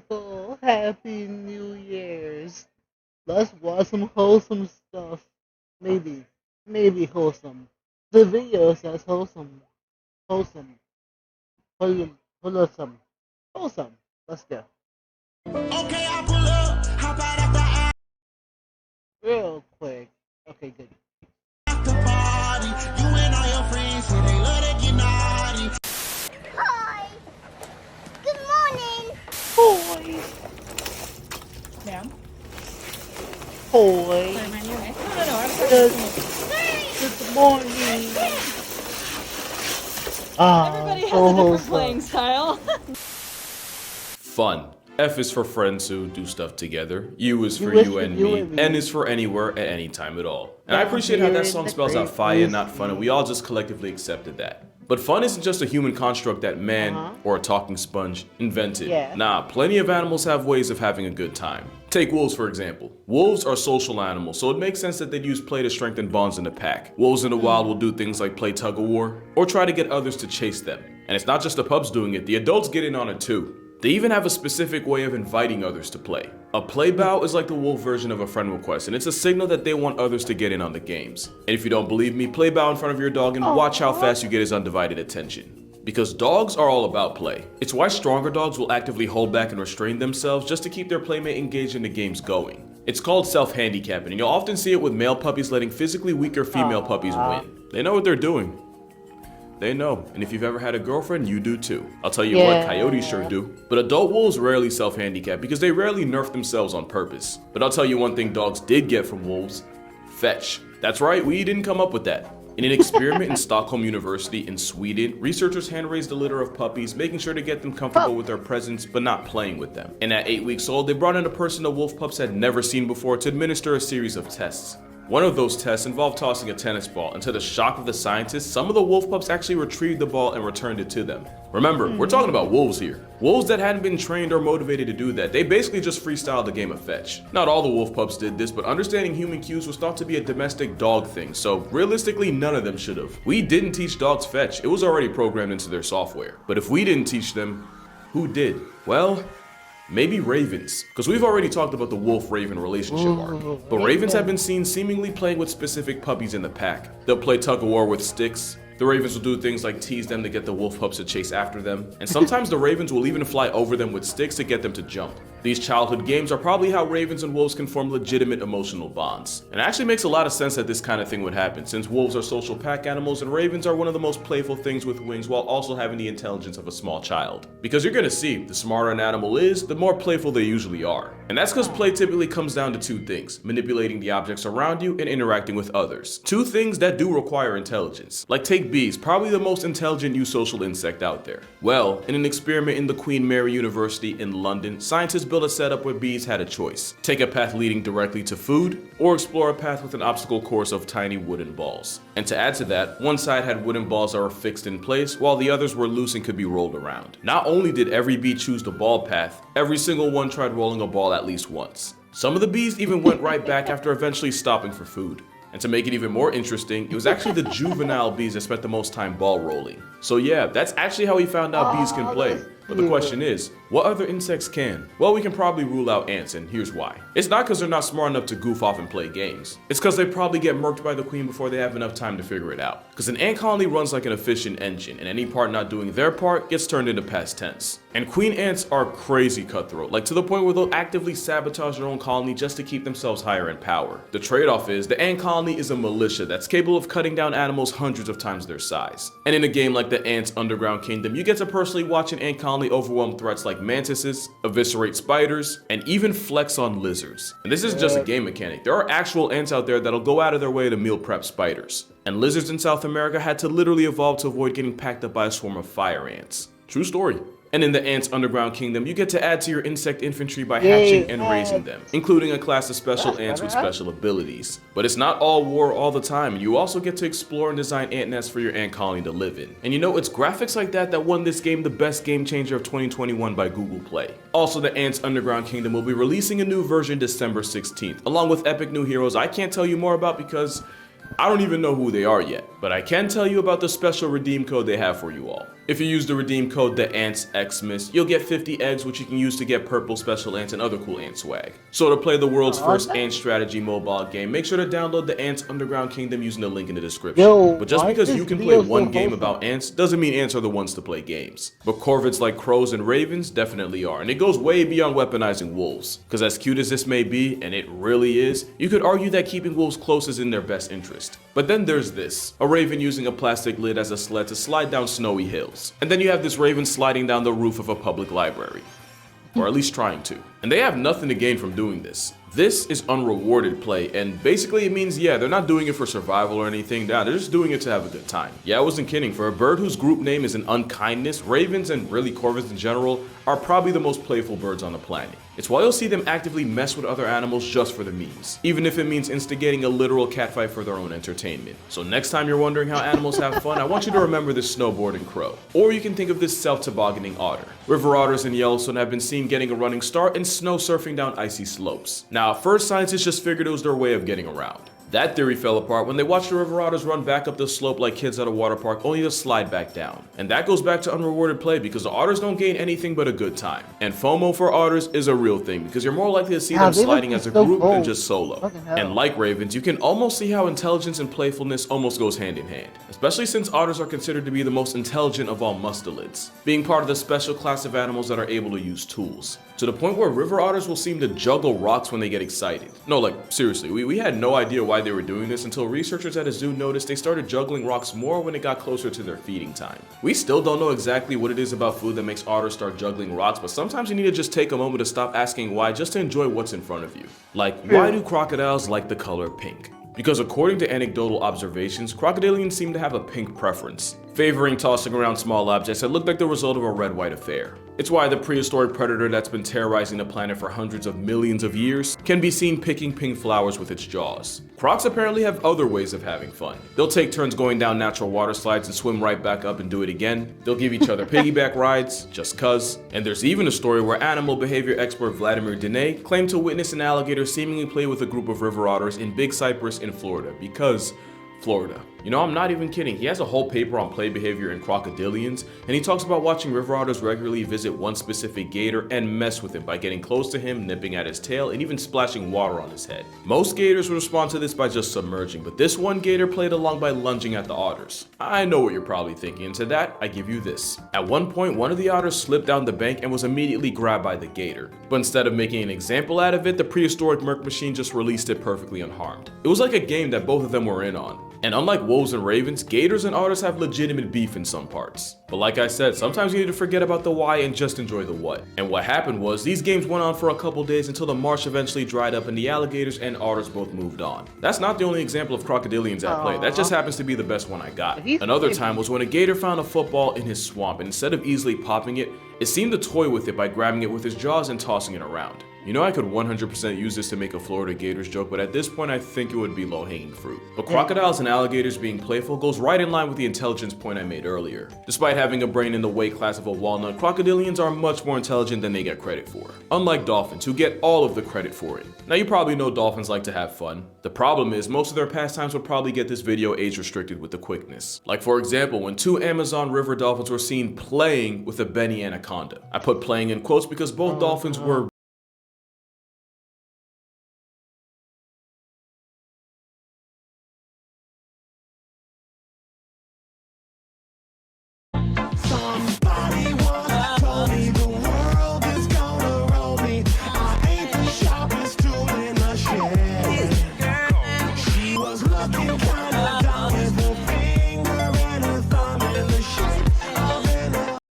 people. Happy New Year's. Let's watch some wholesome stuff. Maybe. Maybe wholesome. The video says wholesome. Wholesome. Wholesome. Wholesome. Let's go. Okay, I pull up, hop out after Real quick. Okay, good. after party. You and all your friends say they love to get naughty. Hi. Good morning. Boys. Ma'am? Boys. Sorry, man, you're right. No, I'm Good, sorry. good morning. Everybody has so a different wholesome. playing style. Fun. F is for friends who do stuff together. U is for U is you for and you me. and me. N is for anywhere at any time at all. And I Down appreciate how here that in song the spells out great fire and not fun, and East. we all just collectively accepted that. But fun isn't just a human construct that man or a talking sponge invented. Yeah. Nah, plenty of animals have ways of having a good time. Take wolves for example. Wolves are social animals, so it makes sense that they'd use play to strengthen bonds in the pack. Wolves in the wild will do things like play tug of war, or try to get others to chase them. And it's not just the pups doing it, the adults get in on it too. They even have a specific way of inviting others to play. A play bow is like the wolf version of a friend request, and it's a signal that they want others to get in on the games. And if you don't believe me, play bow in front of your dog and watch how fast you get his undivided attention. Because dogs are all about play. It's why stronger dogs will actively hold back and restrain themselves just to keep their playmate engaged in the games going. It's called self-handicapping, and you'll often see it with male puppies letting physically weaker female puppies win. They know what they're doing. They know, and if you've ever had a girlfriend, you do too. I'll tell you what, coyotes sure do. But adult wolves rarely self-handicap because they rarely nerf themselves on purpose. But I'll tell you one thing dogs did get from wolves: fetch. That's right, we didn't come up with that. In an experiment in Stockholm University in Sweden, researchers hand-raised a litter of puppies, making sure to get them comfortable with their presence, but not playing with them. And at 8 weeks old, they brought in a person the wolf pups had never seen before to administer a series of tests. One of those tests involved tossing a tennis ball, and to the shock of the scientists, some of the wolf pups actually retrieved the ball and returned it to them. Remember, we're talking about wolves here. Wolves that hadn't been trained or motivated to do that. They basically just freestyled the game of fetch. Not all the wolf pups did this, but understanding human cues was thought to be a domestic dog thing, so realistically none of them should have. We didn't teach dogs fetch, it was already programmed into their software. But if we didn't teach them, who did? Well, maybe ravens, because we've already talked about the wolf-raven relationship arc. But ravens have been seen seemingly playing with specific puppies in the pack. They'll play tug-of-war with sticks. The ravens will do things like tease them to get the wolf pups to chase after them. And sometimes the ravens will even fly over them with sticks to get them to jump. These childhood games are probably how ravens and wolves can form legitimate emotional bonds. And it actually makes a lot of sense that this kind of thing would happen, since wolves are social pack animals and ravens are one of the most playful things with wings while also having the intelligence of a small child. Because you're gonna see, the smarter an animal is, the more playful they usually are. And that's because play typically comes down to two things: manipulating the objects around you and interacting with others. Two things that do require intelligence. Like take bees, probably the most intelligent eusocial insect out there. Well, in an experiment in the Queen Mary University in London, scientists built a setup where bees had a choice: take a path leading directly to food, or explore a path with an obstacle course of tiny wooden balls. And to add to that, one side had wooden balls that were fixed in place, while the others were loose and could be rolled around. Not only did every bee choose the ball path, every single one tried rolling a ball at least once. Some of the bees even went right back after eventually stopping for food. And to make it even more interesting, it was actually the juvenile bees that spent the most time ball rolling. So yeah, that's actually how he found out bees can play. But the question is, what other insects can? Well, we can probably rule out ants, and here's why. It's not because they're not smart enough to goof off and play games. It's because they probably get murked by the queen before they have enough time to figure it out. Because an ant colony runs like an efficient engine, and any part not doing their part gets turned into past tense. And queen ants are crazy cutthroat, like to the point where they'll actively sabotage their own colony just to keep themselves higher in power. The trade-off is, the ant colony is a militia that's capable of cutting down animals hundreds of times their size. And in a game like the Ants Underground Kingdom, you get to personally watch an ant colony overwhelm threats like mantises, eviscerate spiders, and even flex on lizards. And this isn't just a game mechanic. There are actual ants out there that'll go out of their way to meal prep spiders. And lizards in South America had to literally evolve to avoid getting packed up by a swarm of fire ants. True story. And in the Ants Underground Kingdom, you get to add to your insect infantry by hatching and raising them, including a class of special ants with special abilities. But it's not all war all the time, and you also get to explore and design ant nests for your ant colony to live in. And you know, it's graphics like that that won this game the best game changer of 2021 by Google Play. Also, the Ants Underground Kingdom will be releasing a new version December 16th, along with epic new heroes I can't tell you more about because I don't even know who they are yet, but I can tell you about the special redeem code they have for you all. If you use the redeem code TheAntsXmas, you'll get 50 eggs which you can use to get purple special ants and other cool ant swag. So to play the world's first ant strategy mobile game, make sure to download the Ants Underground Kingdom using the link in the description. Yo, But just why because is you this can play video one so game wholesome? about ants doesn't mean ants are the ones to play games. But corvids like crows and ravens definitely are, and it goes way beyond weaponizing wolves. Because as cute as this may be, and it really is, you could argue that keeping wolves close is in their best interest. But then there's this, a raven using a plastic lid as a sled to slide down snowy hills. And then you have this raven sliding down the roof of a public library. Or at least trying to. And they have nothing to gain from doing this. This is unrewarded play, and basically it means, yeah, they're not doing it for survival or anything, they're just doing it to have a good time. Yeah, I wasn't kidding. For a bird whose group name is an unkindness, ravens and really corvids in general are probably the most playful birds on the planet. It's why you'll see them actively mess with other animals just for the memes, even if it means instigating a literal catfight for their own entertainment. So next time you're wondering how animals have fun, I want you to remember this snowboarding crow. Or you can think of this self-tobogganing otter. River otters in Yellowstone have been seen getting a running start and snow surfing down icy slopes. Now, at first scientists just figured it was their way of getting around. That theory fell apart when they watched the river otters run back up the slope like kids at a water park, only to slide back down. And that goes back to unrewarded play because the otters don't gain anything but a good time. And FOMO for otters is a real thing because you're more likely to see them they sliding must as a be so group than cold. just solo. Fucking hell. And like ravens, you can almost see how intelligence and playfulness almost goes hand in hand. Especially since otters are considered to be the most intelligent of all mustelids, being part of the special class of animals that are able to use tools. To the point where river otters will seem to juggle rocks when they get excited. No, like seriously, we had no idea why they were doing this until researchers at a zoo noticed they started juggling rocks more when it got closer to their feeding time. We still don't know exactly what it is about food that makes otters start juggling rocks, but sometimes you need to just take a moment to stop asking why just to enjoy what's in front of you. Like, why do crocodiles like the color pink? Because according to anecdotal observations, crocodilians seem to have a pink preference, favoring tossing around small objects that look like the result of a red-white affair. It's why the prehistoric predator that's been terrorizing the planet for hundreds of millions of years can be seen picking pink flowers with its jaws. Crocs apparently have other ways of having fun. They'll take turns going down natural water slides and swim right back up and do it again. They'll give each other piggyback rides, just cuz. And there's even a story where animal behavior expert Vladimir Dene claimed to witness an alligator seemingly play with a group of river otters in Big Cypress in Florida because Florida. You know, I'm not even kidding. He has a whole paper on play behavior in crocodilians, and he talks about watching river otters regularly visit one specific gator and mess with him by getting close to him, nipping at his tail, and even splashing water on his head. Most gators would respond to this by just submerging, but this one gator played along by lunging at the otters. I know what you're probably thinking, and to that, I give you this. At one point, one of the otters slipped down the bank and was immediately grabbed by the gator. But instead of making an example out of it, the prehistoric Merc machine just released it perfectly unharmed. It was like a game that both of them were in on. And unlike wolves and ravens, gators and otters have legitimate beef in some parts. But like I said, sometimes you need to forget about the why and just enjoy the what. And what happened was, these games went on for a couple days until the marsh eventually dried up and the alligators and otters both moved on. That's not the only example of crocodilians at play, that just happens to be the best one I got. Another time was when a gator found a football in his swamp, and instead of easily popping it, it seemed to toy with it by grabbing it with his jaws and tossing it around. You know, I could 100% use this to make a Florida Gators joke, but at this point I think it would be low-hanging fruit. But crocodiles and alligators being playful goes right in line with the intelligence point I made earlier. Despite having a brain in the weight class of a walnut, crocodilians are much more intelligent than they get credit for. Unlike dolphins, who get all of the credit for it. Now you probably know dolphins like to have fun. The problem is, most of their pastimes would probably get this video age restricted with the quickness. Like for example, when two Amazon river dolphins were seen playing with a Benny anaconda. I put playing in quotes because both dolphins were